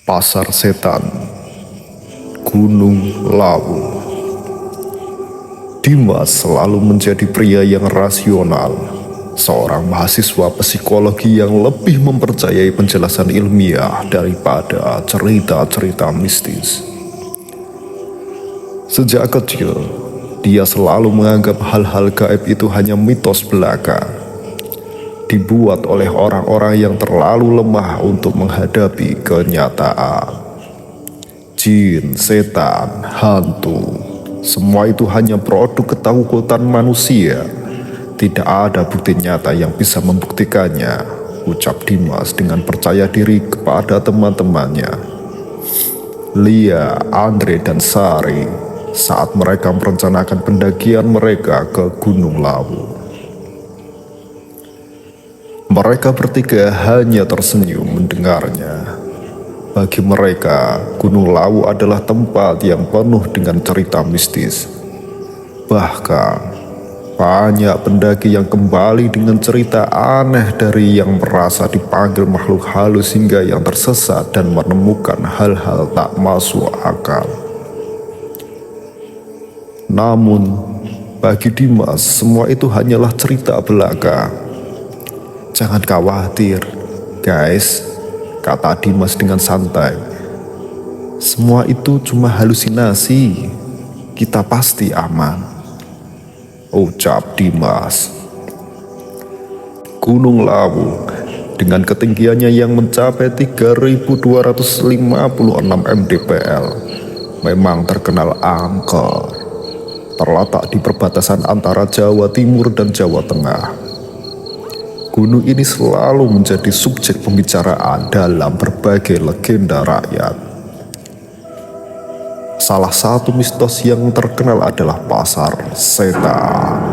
Pasar Setan, Gunung Lawu. Dimas selalu menjadi pria yang rasional, seorang mahasiswa psikologi yang lebih mempercayai penjelasan ilmiah daripada cerita-cerita mistis. Sejak kecil, dia selalu menganggap hal-hal gaib itu hanya mitos belaka, dibuat oleh orang-orang yang terlalu lemah untuk menghadapi kenyataan. Jin, setan, hantu, semua itu hanya produk ketakutan manusia. Tidak ada bukti nyata yang bisa membuktikannya, ucap Dimas dengan percaya diri kepada teman-temannya, Lia, Andre, dan Sari, saat mereka merencanakan pendakian mereka ke Gunung Lawu. Mereka bertiga hanya tersenyum mendengarnya. Bagi mereka, Gunung Lawu adalah tempat yang penuh dengan cerita mistis. Bahkan, banyak pendaki yang kembali dengan cerita aneh, dari yang merasa dipanggil makhluk halus hingga yang tersesat dan menemukan hal-hal tak masuk akal. Namun, bagi Dimas, semua itu hanyalah cerita belaka. Jangan khawatir, guys, kata Dimas dengan santai. Semua itu cuma halusinasi. Kita pasti aman, ucap Dimas. Gunung Lawu dengan ketinggiannya yang mencapai 3.256 mdpl memang terkenal angker. Terletak di perbatasan antara Jawa Timur dan Jawa Tengah. Gunung ini selalu menjadi subjek pembicaraan dalam berbagai legenda rakyat. Salah satu mistos yang terkenal adalah Pasar Setan,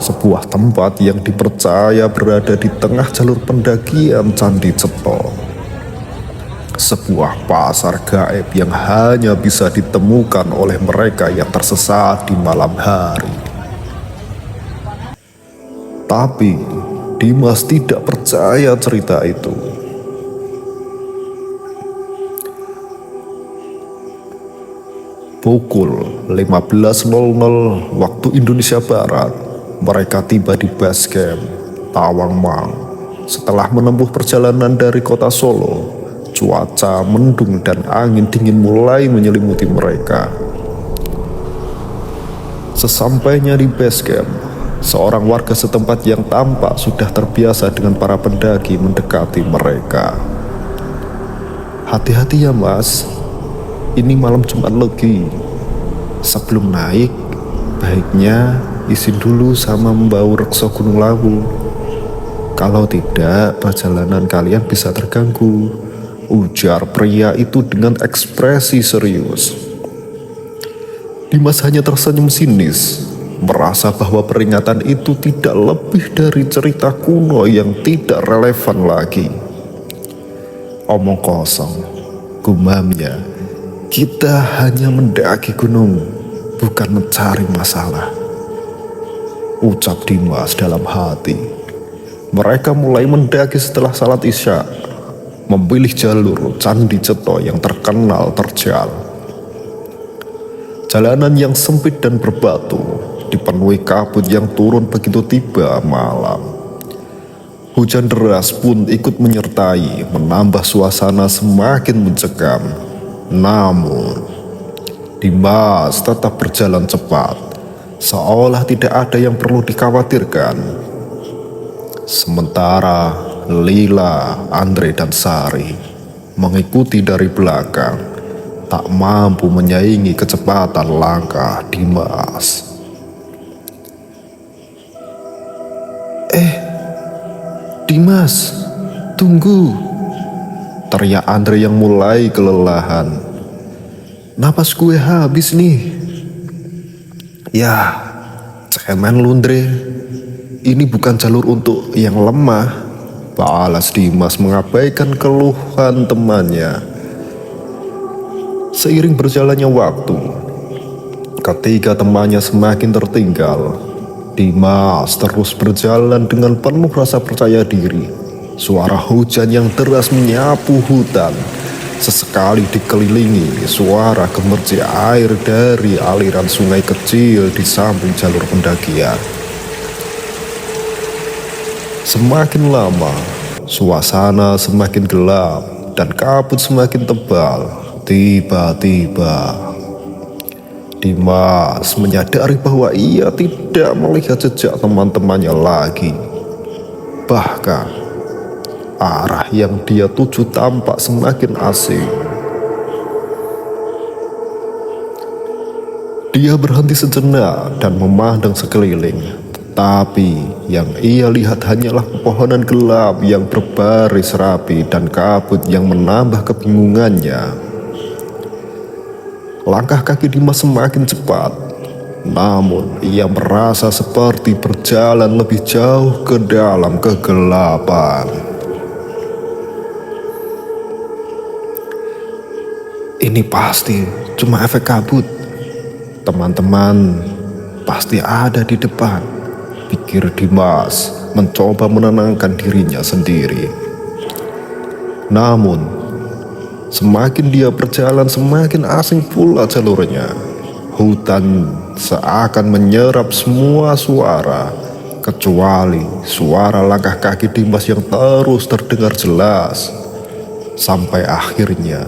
sebuah tempat yang dipercaya berada di tengah jalur pendakian Candi Ceto. Sebuah pasar gaib yang hanya bisa ditemukan oleh mereka yang tersesat di malam hari. Tapi Dimas tidak percaya cerita itu. Pukul 15.00 waktu Indonesia Barat, mereka tiba di base camp Tawangmang. Setelah menempuh perjalanan dari kota Solo, cuaca mendung dan angin dingin mulai menyelimuti mereka. Sesampainya di base camp, seorang warga setempat yang tampak sudah terbiasa dengan para pendaki mendekati mereka. Hati-hati ya mas, ini malam Jumat Legi. Sebelum naik, baiknya izin dulu sama membawa reksa Gunung Lawu. Kalau tidak, perjalanan kalian bisa terganggu, ujar pria itu dengan ekspresi serius. Dimas hanya tersenyum sinis, merasa bahwa peringatan itu tidak lebih dari cerita kuno yang tidak relevan lagi. Omong kosong, gumamnya. Kita hanya mendaki gunung, bukan mencari masalah, ucap Dimas dalam hati. Mereka mulai mendaki setelah salat Isya, memilih jalur Candi Ceto yang terkenal terjal. Jalanan yang sempit dan berbatu dipenuhi kabut yang turun begitu tiba malam. Hujan deras pun ikut menyertai, menambah suasana semakin mencekam. Namun, Dimas tetap berjalan cepat, seolah tidak ada yang perlu dikhawatirkan. Sementara Lila, Andre, dan Sari mengikuti dari belakang, tak mampu menyaingi kecepatan langkah Dimas. Dimas, tunggu, teriak Andre yang mulai kelelahan. Napas gue habis nih. Ya, cemen lu Andre, ini bukan jalur untuk yang lemah, balas Dimas mengabaikan keluhan temannya. Seiring berjalannya waktu, ketika temannya semakin tertinggal, Dimas terus berjalan dengan penuh rasa percaya diri. Suara hujan yang deras menyapu hutan Sesekali dikelilingi suara gemercik air dari aliran sungai kecil di samping jalur pendakian. Semakin lama, suasana semakin gelap dan kabut semakin tebal. Tiba-tiba, Dimas menyadari bahwa ia tidak melihat jejak teman-temannya lagi. Bahkan, arah yang dia tuju tampak semakin asing. Dia berhenti sejenak dan memandang sekeliling. Tapi yang ia lihat hanyalah pepohonan gelap yang berbaris rapi dan kabut yang menambah kebingungannya. Langkah kaki Dimas semakin cepat, namun ia merasa seperti berjalan lebih jauh ke dalam kegelapan. Ini pasti cuma efek kabut. Teman-teman pasti ada di depan, pikir Dimas, mencoba menenangkan dirinya sendiri. Namun, semakin dia berjalan semakin asing pula jalurnya. Hutan seakan menyerap semua suara, kecuali suara langkah kaki Dimas yang terus terdengar jelas. Sampai akhirnya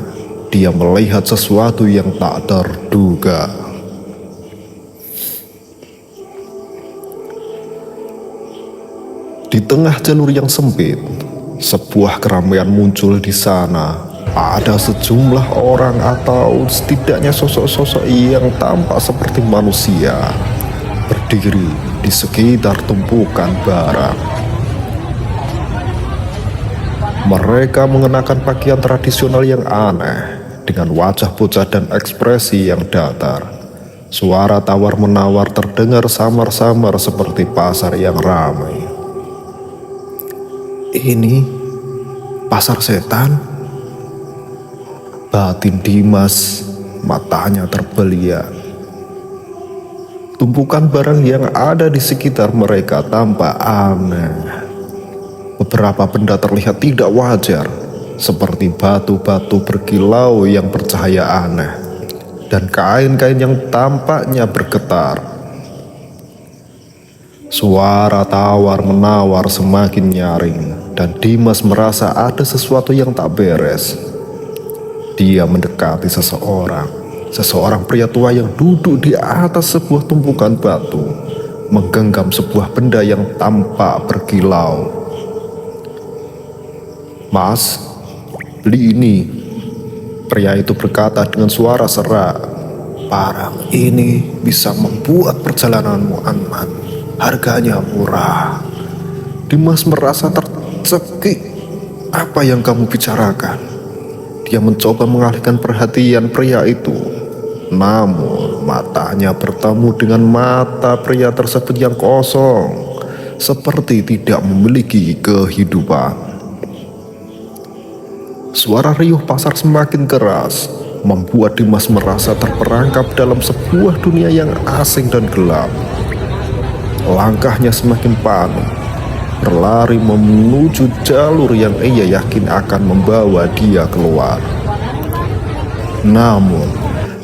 dia melihat sesuatu yang tak terduga. Di tengah jalur yang sempit, sebuah keramaian muncul di sana. Ada sejumlah orang atau setidaknya sosok-sosok yang tampak seperti manusia berdiri di sekitar tumpukan barang. Mereka mengenakan pakaian tradisional yang aneh dengan wajah pucat dan ekspresi yang datar. Suara tawar-menawar terdengar samar-samar seperti pasar yang ramai. Ini pasar setan? Batin Dimas, matanya terbeliak. Tumpukan barang yang ada di sekitar mereka tampak aneh. Beberapa benda terlihat tidak wajar, seperti batu-batu berkilau yang bercahaya aneh, dan kain-kain yang tampaknya bergetar. Suara tawar-menawar semakin nyaring, dan Dimas merasa ada sesuatu yang tak beres. Dia mendekati seseorang pria tua yang duduk di atas sebuah tumpukan batu, menggenggam sebuah benda yang tampak berkilau. "Mas, beli ini," pria itu berkata dengan suara serak. "Barang ini bisa membuat perjalananmu aman. Harganya murah." Dimas merasa tercekik. Apa yang kamu bicarakan? Dia mencoba mengalihkan perhatian pria itu. Namun matanya bertemu dengan mata pria tersebut yang kosong, seperti tidak memiliki kehidupan. Suara riuh pasar semakin keras, membuat Dimas merasa terperangkap dalam sebuah dunia yang asing dan gelap. Langkahnya semakin panik, berlari menuju jalur yang ia yakin akan membawa dia keluar. Namun,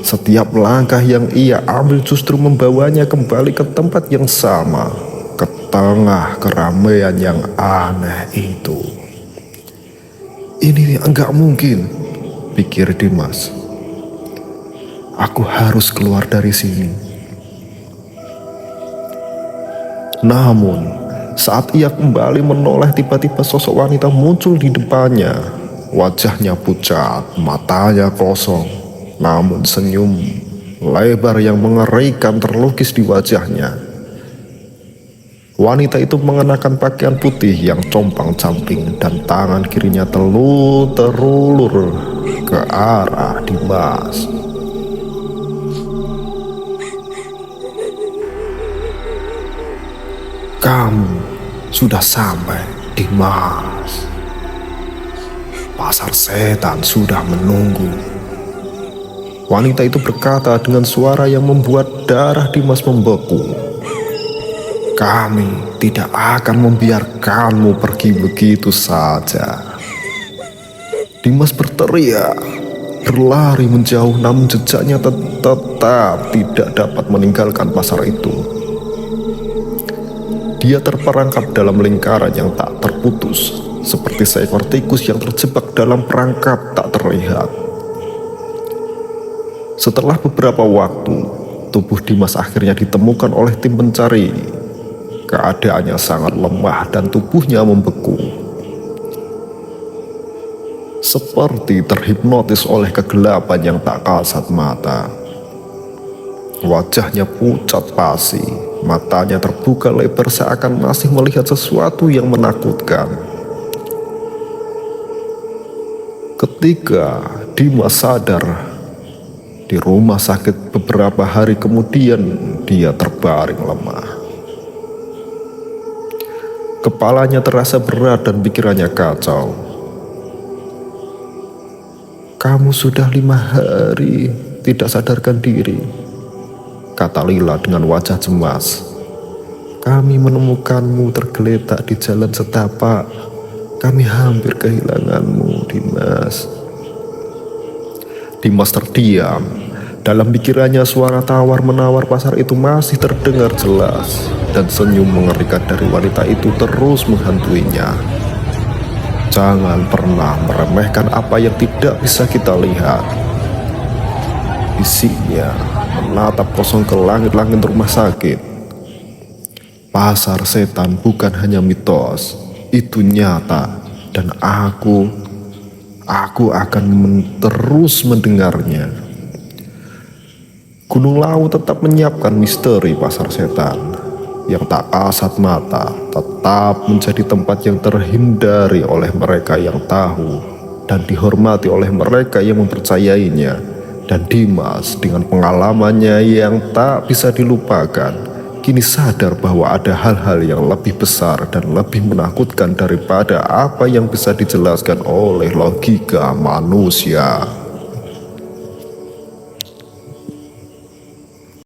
setiap langkah yang ia ambil justru membawanya kembali ke tempat yang sama, ke tengah keramaian yang aneh itu. Ini enggak mungkin, pikir Dimas. Aku harus keluar dari sini. Namun, saat ia kembali menoleh, tiba-tiba sosok wanita muncul di depannya. Wajahnya pucat, matanya kosong, namun senyum lebar yang mengerikan terlukis di wajahnya. Wanita itu mengenakan pakaian putih yang compang-camping dan tangan kirinya terulur ke arah Dimas. Kamu sudah sampai, Dimas. Pasar setan sudah menunggu. Wanita itu berkata dengan suara yang membuat darah Dimas membeku. Kami tidak akan membiarkanmu pergi begitu saja. Dimas berteriak, berlari menjauh, namun jejaknya tetap tidak dapat meninggalkan pasar itu. Dia terperangkap dalam lingkaran yang tak terputus, seperti seekor tikus yang terjebak dalam perangkap tak terlihat. Setelah beberapa waktu, tubuh Dimas akhirnya ditemukan oleh tim pencari. Keadaannya sangat lemah dan tubuhnya membeku, seperti terhipnotis oleh kegelapan yang tak kasat mata. Wajahnya pucat pasi, matanya terbuka lebar seakan masih melihat sesuatu yang menakutkan. Ketika Dimas sadar di rumah sakit beberapa hari kemudian, dia terbaring lemah. Kepalanya terasa berat dan pikirannya kacau. "Kamu sudah 5 hari tidak sadarkan diri," kata Lila dengan wajah cemas. "Kami menemukanmu tergeletak di jalan setapak. Kami hampir kehilanganmu, Dimas." Dimas terdiam. Dalam pikirannya suara tawar-menawar pasar itu masih terdengar jelas, dan senyum mengerikan dari wanita itu terus menghantuinya. Jangan pernah meremehkan apa yang tidak bisa kita lihat, bisiknya menatap kosong ke langit-langit rumah sakit. Pasar setan bukan hanya mitos, itu nyata, dan aku akan terus mendengarnya. Gunung Lawu tetap menyiapkan misteri pasar setan yang tak kasat mata, tetap menjadi tempat yang terhindari oleh mereka yang tahu dan dihormati oleh mereka yang mempercayainya. Dan Dimas dengan pengalamannya yang tak bisa dilupakan, kini sadar bahwa ada hal-hal yang lebih besar dan lebih menakutkan daripada apa yang bisa dijelaskan oleh logika manusia.